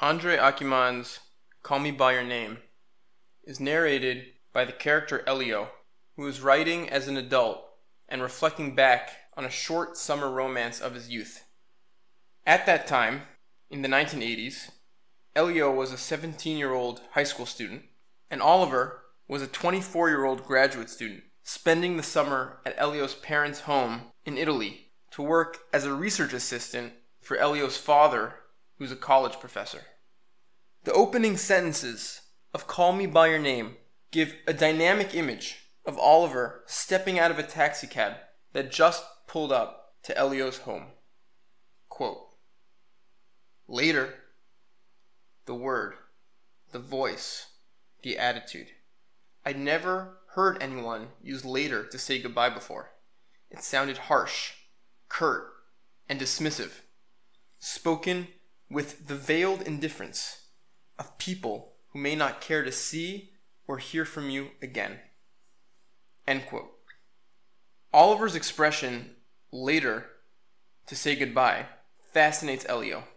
Andre Aciman's Call Me By Your Name is narrated by the character Elio, who is writing as an adult and reflecting back on a short summer romance of his youth. At that time, in the 1980s, Elio was a 17-year-old high school student, and Oliver was a 24-year-old graduate student, spending the summer at Elio's parents' home in Italy to work as a research assistant for Elio's father, who's a college professor. The opening sentences of Call Me By Your Name give a dynamic image of Oliver stepping out of a taxicab that just pulled up to Elio's home. Quote, "Later, the word, the voice, the attitude. I'd never heard anyone use later to say goodbye before. It sounded harsh, curt, and dismissive, spoken with the veiled indifference of people who may not care to see or hear from you again." End quote. Oliver's expression, later, to say goodbye, fascinates Elio.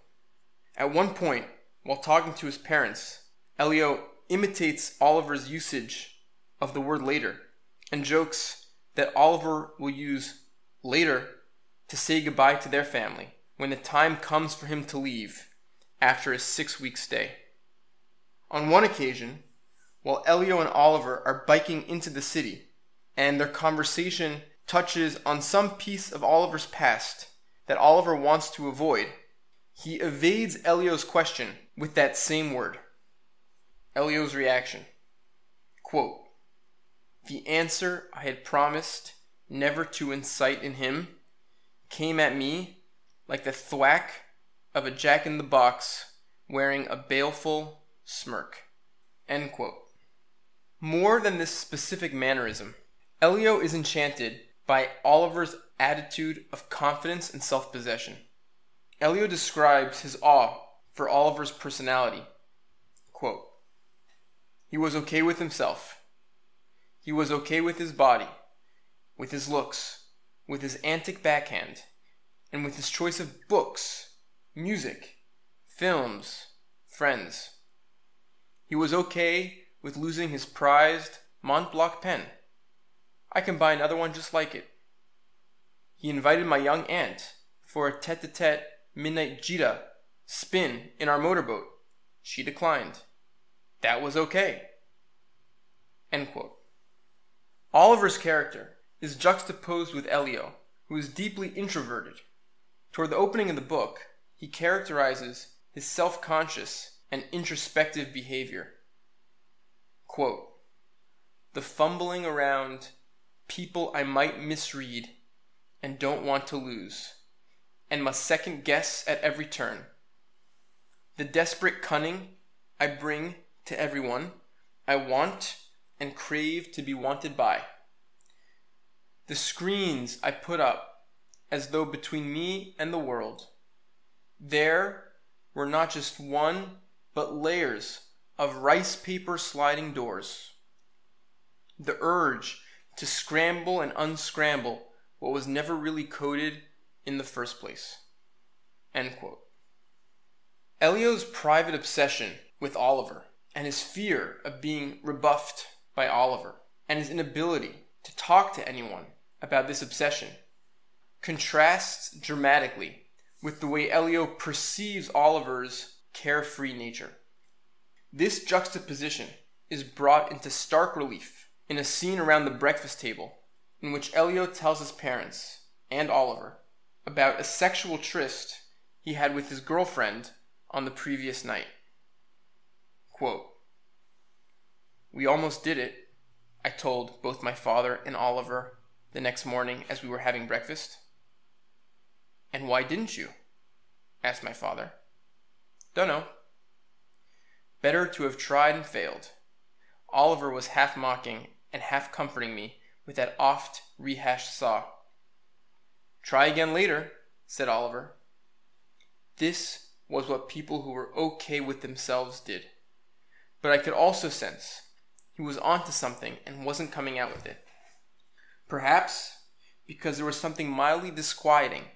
At one point, while talking to his parents, Elio imitates Oliver's usage of the word later and jokes that Oliver will use later to say goodbye to their family when the time comes for him to leave after his 6-week stay. On one occasion, while Elio and Oliver are biking into the city and their conversation touches on some piece of Oliver's past that Oliver wants to avoid, he evades Elio's question with that same word. Elio's reaction, quote, "The answer I had promised never to incite in him came at me like the thwack of a jack-in-the-box wearing a baleful smirk." End quote. More than this specific mannerism, Elio is enchanted by Oliver's attitude of confidence and self-possession. Elio describes his awe for Oliver's personality. Quote, "He was okay with himself. He was okay with his body, with his looks, with his antic backhand, and with his choice of books, music, films, friends. He was okay with losing his prized Mont Blanc pen. I can buy another one just like it. He invited my young aunt for a tete-a-tete midnight gita spin in our motorboat. She declined. That was okay." End quote. Oliver's character is juxtaposed with Elio, who is deeply introverted. Toward the opening of the book, he characterizes his self-conscious and introspective behavior. Quote, "The fumbling around people I might misread and don't want to lose, and must second guess at every turn. The desperate cunning I bring to everyone I want and crave to be wanted by. The screens I put up as though between me and the world. There were not just one, but layers of rice paper sliding doors. The urge to scramble and unscramble what was never really coded in the first place." End quote. Elio's private obsession with Oliver and his fear of being rebuffed by Oliver and his inability to talk to anyone about this obsession contrasts dramatically with the way Elio perceives Oliver's carefree nature. This juxtaposition is brought into stark relief in a scene around the breakfast table in which Elio tells his parents and Oliver about a sexual tryst he had with his girlfriend on the previous night. Quote, "We almost did it, I told both my father and Oliver the next morning as we were having breakfast." "And why didn't you?" asked my father. "Dunno. Better to have tried and failed." Oliver was half mocking and half comforting me with that oft rehashed saw. "Try again later," said Oliver. This was what people who were okay with themselves did. But I could also sense he was onto something and wasn't coming out with it. Perhaps because there was something mildly disquieting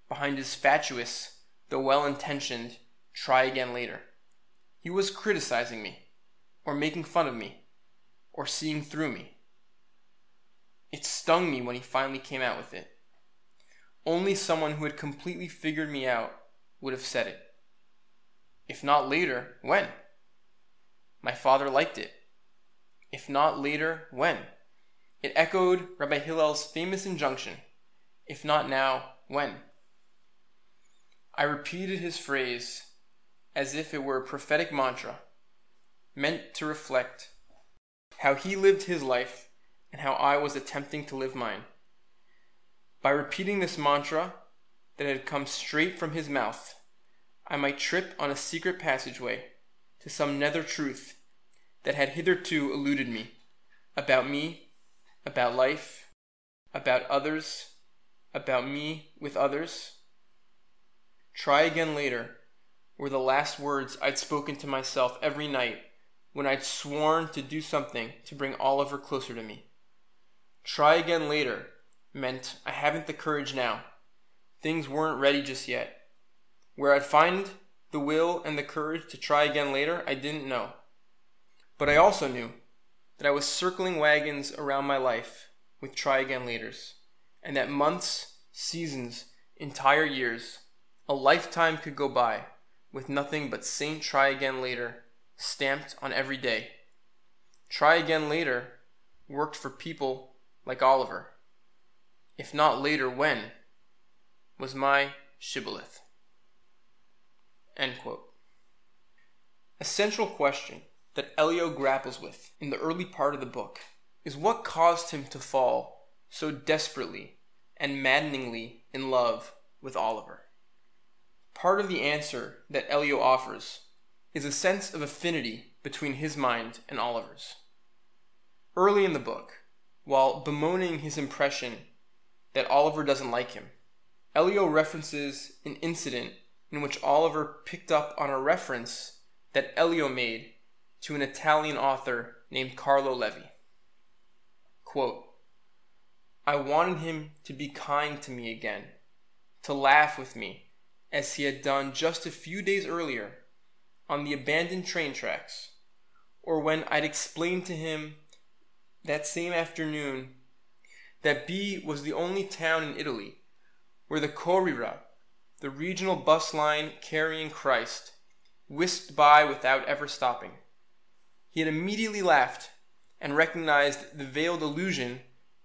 behind his fatuous, though well-intentioned, "try again later." He was criticizing me, or making fun of me, or seeing through me. It stung me when he finally came out with it. Only someone who had completely figured me out would have said it. If not later, when? My father liked it. If not later, when? It echoed Rabbi Hillel's famous injunction, if not now, when? I repeated his phrase as if it were a prophetic mantra, meant to reflect how he lived his life and how I was attempting to live mine. By repeating this mantra that had come straight from his mouth, I might trip on a secret passageway to some nether truth that had hitherto eluded me, about life, about others, about me with others. Try again later were the last words I'd spoken to myself every night when I'd sworn to do something to bring Oliver closer to me. Try again later meant I haven't the courage now. Things weren't ready just yet. Where I'd find the will and the courage to try again later, I didn't know. But I also knew that I was circling wagons around my life with try again laters, and that months, seasons, entire years, a lifetime could go by with nothing but Saint Try Again Later stamped on every day. Try again later worked for people like Oliver. If not later, when? Was my shibboleth. End quote. A central question that Elio grapples with in the early part of the book is what caused him to fall so desperately and maddeningly in love with Oliver. Part of the answer that Elio offers is a sense of affinity between his mind and Oliver's. Early in the book, while bemoaning his impression that Oliver doesn't like him, Elio references an incident in which Oliver picked up on a reference that Elio made to an Italian author named Carlo Levi. Quote, I wanted him to be kind to me again, to laugh with me as he had done just a few days earlier on the abandoned train tracks, or when I'd explained to him that same afternoon that B was the only town in Italy where the Corriera, the regional bus line carrying Christ, whisked by without ever stopping. He had immediately laughed and recognized the veiled allusion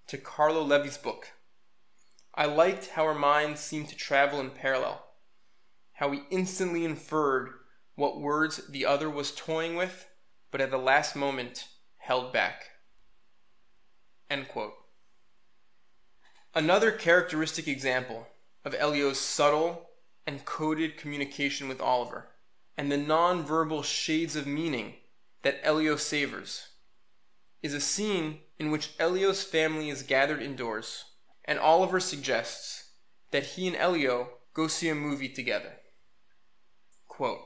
to Carlo Levi's book. I liked how our minds seemed to travel in parallel, how we instantly inferred what words the other was toying with, but at the last moment held back. End quote. Another characteristic example of Elio's subtle and coded communication with Oliver, and the non-verbal shades of meaning that Elio savors, is a scene in which Elio's family is gathered indoors, and Oliver suggests that he and Elio go see a movie together. Quote,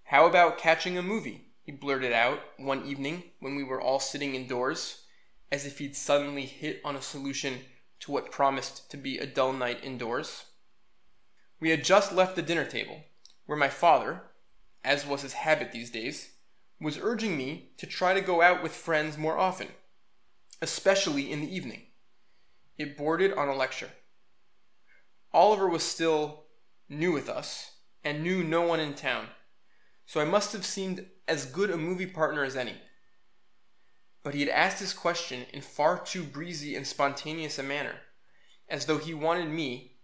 how about catching a movie? He blurted out one evening when we were all sitting indoors, as if he'd suddenly hit on a solution to what promised to be a dull night indoors. We had just left the dinner table, where my father, as was his habit these days, was urging me to try to go out with friends more often, especially in the evening. It bordered on a lecture. Oliver was still new with us and knew no one in town, so I must have seemed as good a movie partner as any. But he had asked his question in far too breezy and spontaneous a manner, as though he wanted me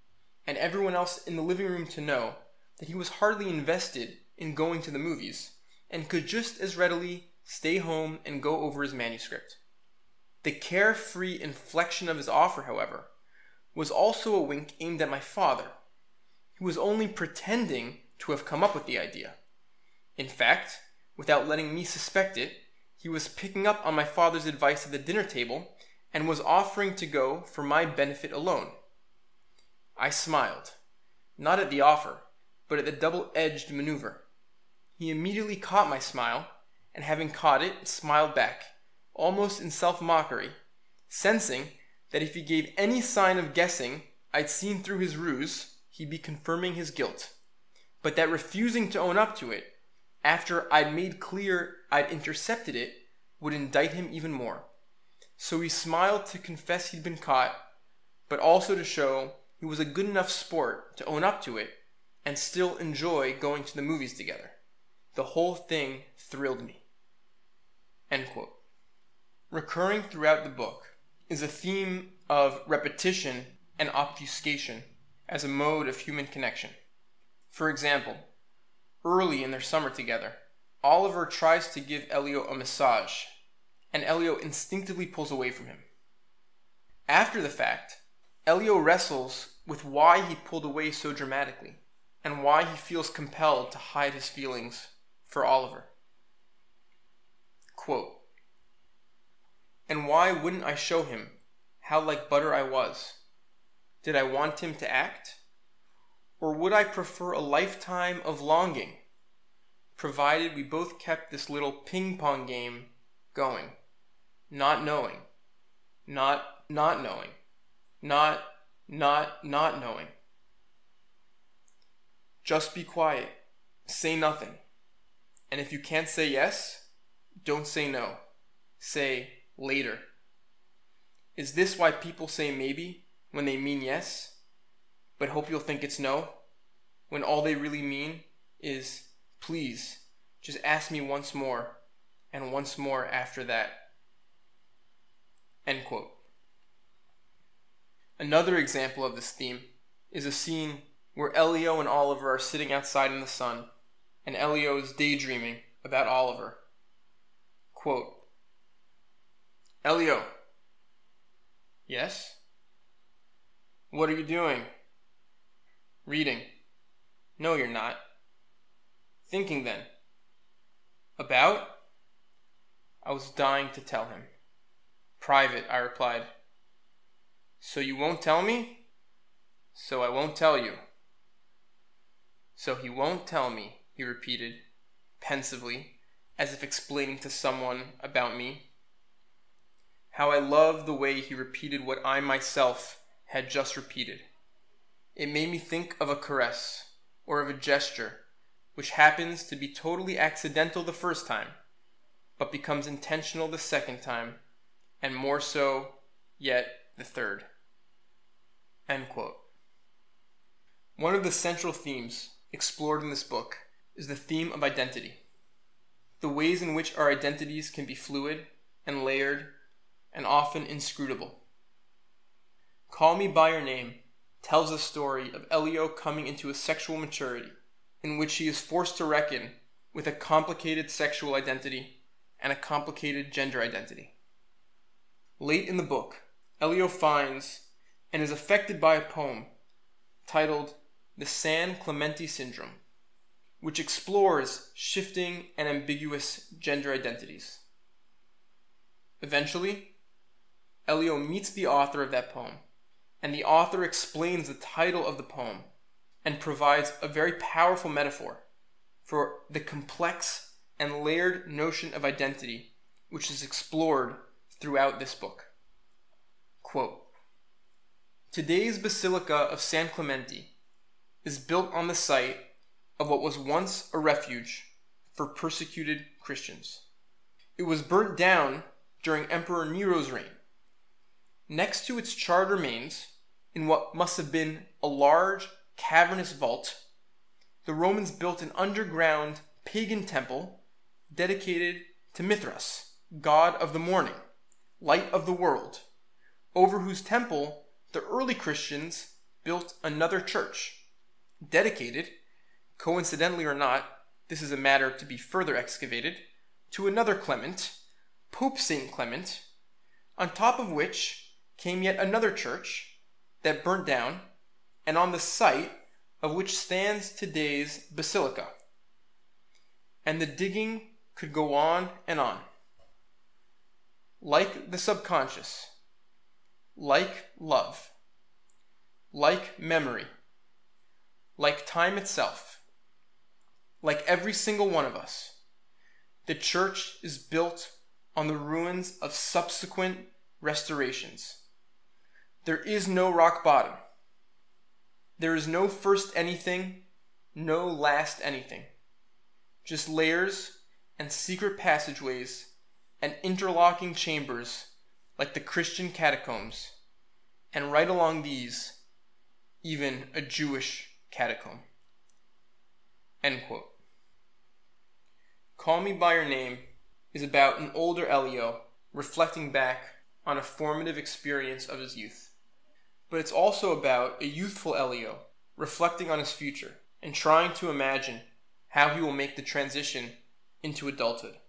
and everyone else in the living room to know that he was hardly invested in going to the movies and could just as readily stay home and go over his manuscript. The carefree inflection of his offer, however, was also a wink aimed at my father, who was only pretending to have come up with the idea. In fact, without letting me suspect it, he was picking up on my father's advice at the dinner table and was offering to go for my benefit alone. I smiled, not at the offer, but at the double-edged maneuver. He immediately caught my smile, and having caught it, smiled back, almost in self-mockery, sensing that if he gave any sign of guessing I'd seen through his ruse, he'd be confirming his guilt, but that refusing to own up to it, after I'd made clear I'd intercepted it, would indict him even more. So he smiled to confess he'd been caught, but also to show he was a good enough sport to own up to it and still enjoy going to the movies together. The whole thing thrilled me." End quote. Recurring throughout the book is a theme of repetition and obfuscation as a mode of human connection. For example, early in their summer together, Oliver tries to give Elio a massage, and Elio instinctively pulls away from him. After the fact, Elio wrestles with why he pulled away so dramatically, and why he feels compelled to hide his feelings for Oliver. Quote, "And why wouldn't I show him how like butter I was? Did I want him to act? Or would I prefer a lifetime of longing, provided we both kept this little ping-pong game going, not knowing, not knowing, not knowing? Just be quiet, say nothing, and if you can't say yes, don't say no, say later. Is this why people say maybe when they mean yes, but hope you'll think it's no, when all they really mean is, please, just ask me once more, and once more after that?" End quote. Another example of this theme is a scene where Elio and Oliver are sitting outside in the sun, and Elio is daydreaming about Oliver. Quote, "Elio." "Yes?" "What are you doing?" "Reading." "No, you're not." "Thinking then." "About?" I was dying to tell him. "Private," I replied. "So you won't tell me?" "So I won't tell you." "So he won't tell me," he repeated, pensively, as if explaining to someone about me. How I loved the way he repeated what I myself had just repeated. It made me think of a caress, or of a gesture, which happens to be totally accidental the first time, but becomes intentional the second time, and more so yet the third. End quote. One of the central themes explored in this book is the theme of identity. The ways in which our identities can be fluid and layered and often inscrutable. Call Me by Your Name tells the story of Elio coming into a sexual maturity in which he is forced to reckon with a complicated sexual identity and a complicated gender identity. Late in the book, Elio finds and is affected by a poem titled The San Clemente Syndrome, which explores shifting and ambiguous gender identities. Eventually, Elio meets the author of that poem, and the author explains the title of the poem and provides a very powerful metaphor for the complex and layered notion of identity which is explored throughout this book. Quote, "Today's Basilica of San Clemente is built on the site of what was once a refuge for persecuted Christians. It was burnt down during Emperor Nero's reign. Next to its charred remains, in what must have been a large cavernous vault, the Romans built an underground pagan temple dedicated to Mithras, god of the morning, light of the world, over whose temple the early Christians built another church, dedicated, coincidentally or not, this is a matter to be further excavated, to another Clement, Pope Saint Clement, on top of which came yet another church that burnt down, and on the site of which stands today's basilica. And the digging could go on and on. Like the subconscious, like love, like memory, like time itself, like every single one of us, the church is built on the ruins of subsequent restorations. There is no rock bottom. There is no first anything, no last anything. just layers and secret passageways and interlocking chambers like the Christian catacombs, and right along these, even a Jewish catacomb." End quote. Call Me By Your Name is about an older Elio reflecting back on a formative experience of his youth. But it's also about a youthful Elio reflecting on his future and trying to imagine how he will make the transition into adulthood.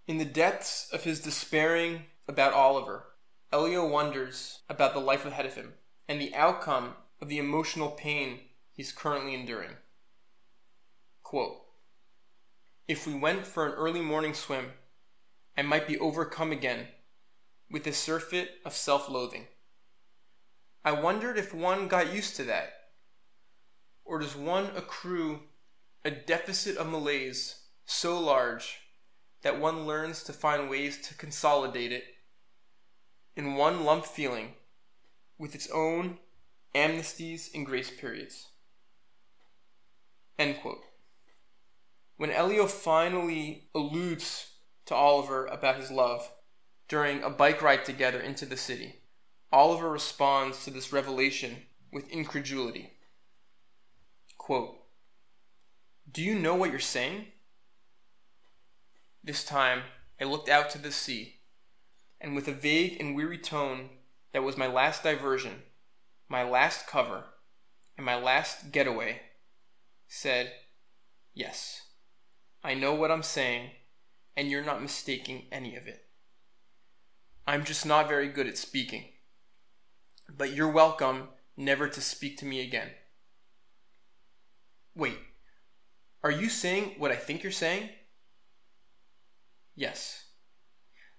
In the depths of his despairing about Oliver, Elio wonders about the life ahead of him and the outcome of the emotional pain he's currently enduring. Quote, "If we went for an early morning swim, I might be overcome again with a surfeit of self-loathing. I wondered if one got used to that, or does one accrue a deficit of malaise so large that one learns to find ways to consolidate it in one lump feeling with its own amnesties and grace periods." End quote. When Elio finally alludes to Oliver about his love during a bike ride together into the city, Oliver responds to this revelation with incredulity. Quote, "Do you know what you're saying?" This time, I looked out to the sea, and with a vague and weary tone that was my last diversion, my last cover, and my last getaway, said, "Yes, I know what I'm saying, and you're not mistaking any of it. I'm just not very good at speaking, but you're welcome never to speak to me again." Wait, are you saying what I think you're saying? Yes.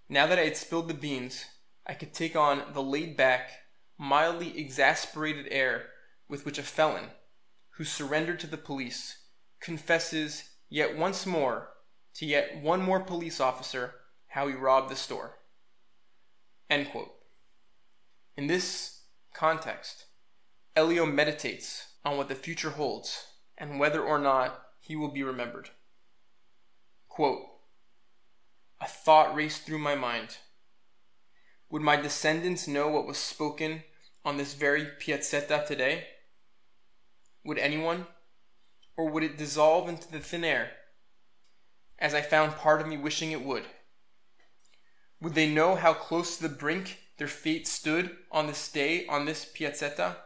Now that I had spilled the beans, I could take on the laid-back, mildly exasperated air with which a felon, who surrendered to the police, confesses yet once more to yet one more police officer how he robbed the store. End quote. In this context, Elio meditates on what the future holds and whether or not he will be remembered. Quote, "A thought raced through my mind. Would my descendants know what was spoken on this very piazzetta today? Would anyone? Or would it dissolve into the thin air, as I found part of me wishing it would? Would they know how close to the brink their fate stood on this day on this piazzetta?"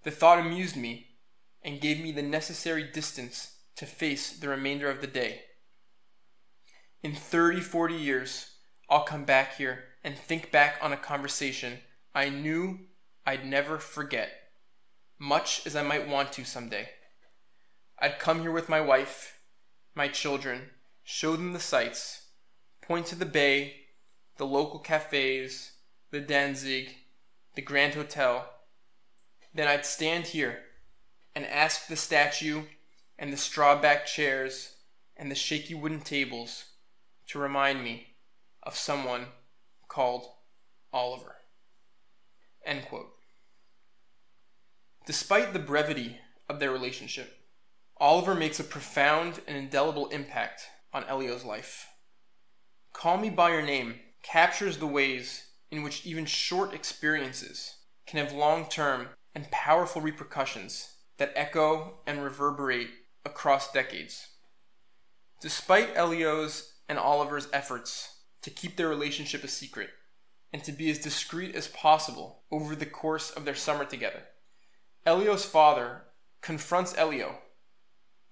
The thought amused me and gave me the necessary distance to face the remainder of the day. In 30-40 years, I'll come back here and think back on a conversation I knew I'd never forget, much as I might want to someday. I'd come here with my wife, my children, show them the sights, point to the bay, the local cafes, the Danzig, the Grand Hotel. Then I'd stand here and ask the statue and the straw-backed chairs and the shaky wooden tables to remind me of someone called Oliver. End quote. Despite the brevity of their relationship, Oliver makes a profound and indelible impact on Elio's life. Call Me By Your Name captures the ways in which even short experiences can have long-term and powerful repercussions that echo and reverberate across decades. Despite Elio's and Oliver's efforts to keep their relationship a secret and to be as discreet as possible over the course of their summer together, Elio's father confronts Elio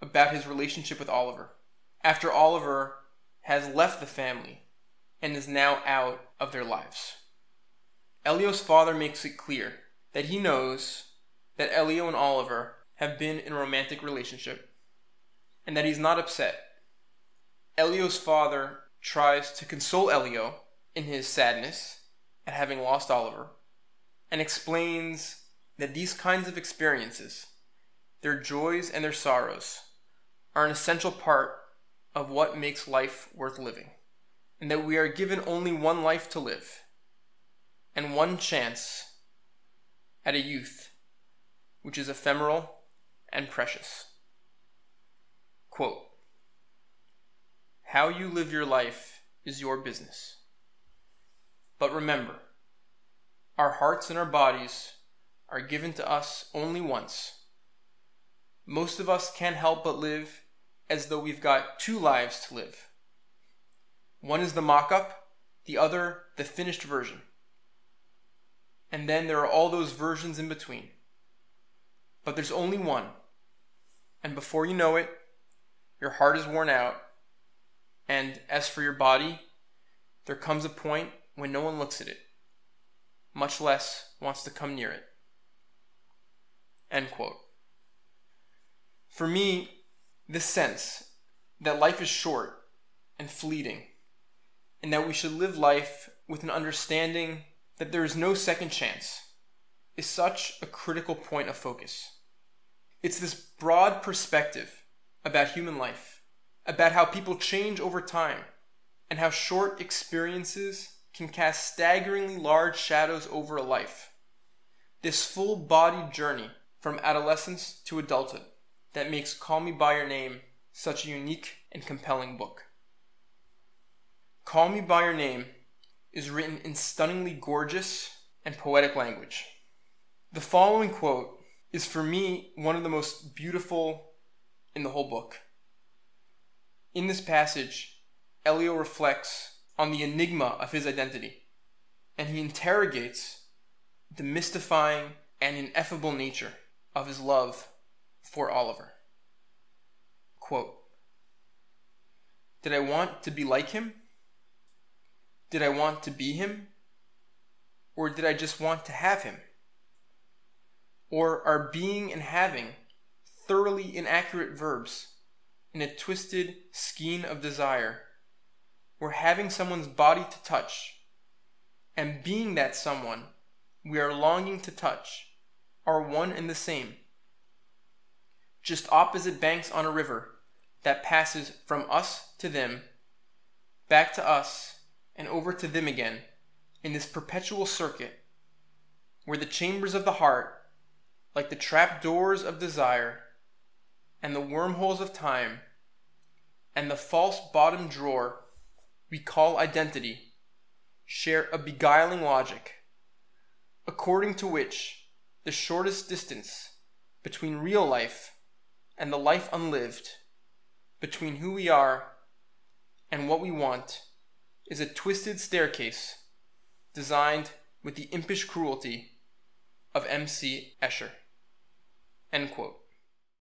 about his relationship with Oliver after Oliver has left the family and is now out of their lives. Elio's father makes it clear that he knows that Elio and Oliver have been in a romantic relationship and that he's not upset. Elio's father tries to console Elio in his sadness at having lost Oliver and explains that these kinds of experiences, their joys and their sorrows, are an essential part of what makes life worth living, and that we are given only one life to live and one chance at a youth which is ephemeral and precious. Quote, "How you live your life is your business. But remember, our hearts and our bodies are given to us only once. Most of us can't help but live as though we've got two lives to live. One is the mock-up, the other the finished version. And then there are all those versions in between. But there's only one. And before you know it, your heart is worn out. And as for your body, there comes a point when no one looks at it, much less wants to come near it." End quote. For me, this sense that life is short and fleeting, and that we should live life with an understanding that there is no second chance, is such a critical point of focus. It's this broad perspective about human life, about how people change over time, and how short experiences can cast staggeringly large shadows over a life. This full-bodied journey from adolescence to adulthood that makes Call Me By Your Name such a unique and compelling book. Call Me By Your Name is written in stunningly gorgeous and poetic language. The following quote is for me one of the most beautiful in the whole book. In this passage, Elio reflects on the enigma of his identity, and he interrogates the mystifying and ineffable nature of his love for Oliver. Quote, "Did I want to be like him? Did I want to be him? Or did I just want to have him? Or are being and having thoroughly inaccurate verbs in a twisted skein of desire, where having someone's body to touch and being that someone we are longing to touch are one and the same, just opposite banks on a river that passes from us to them, back to us, and over to them again, in this perpetual circuit, where the chambers of the heart, like the trap doors of desire, and the wormholes of time, and the false bottom drawer we call identity, share a beguiling logic, according to which the shortest distance between real life and the life unlived, between who we are and what we want, is a twisted staircase designed with the impish cruelty of M.C. Escher." End quote.